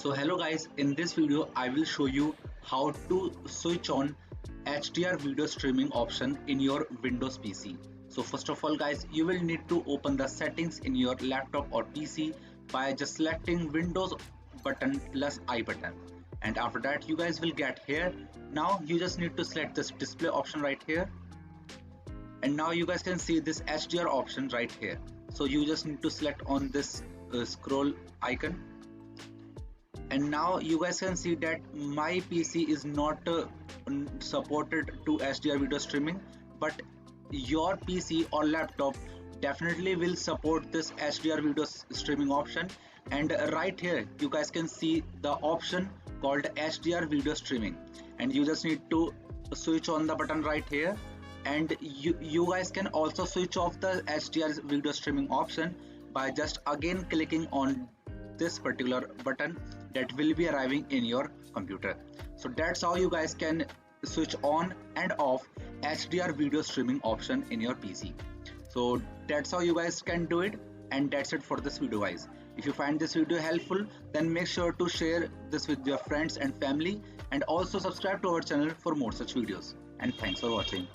So hello guys, in this video I will show you how to switch on HDR video streaming option in your Windows PC. So first of all guys, you will need to open the settings in your laptop or PC by just selecting Windows button plus I button, and after that you guys will get here. Now you just need to select this display option right here, and now you guys can see this HDR option right here. So you just need to select on this scroll icon, and now you guys can see that my PC is not supported to HDR video streaming, but your PC or laptop definitely will support this HDR video streaming option. And right here you guys can see the option called HDR video streaming, and you just need to switch on the button right here. And you guys can also switch off the HDR video streaming option by just again clicking on this particular button that will be arriving in your computer. So that's how you guys can switch on and off HDR video streaming option in your PC. So that's how you guys can do it, and that's it for this video guys. If you find this video helpful, then make sure to share this with your friends and family, and also subscribe to our channel for more such videos. And thanks for watching.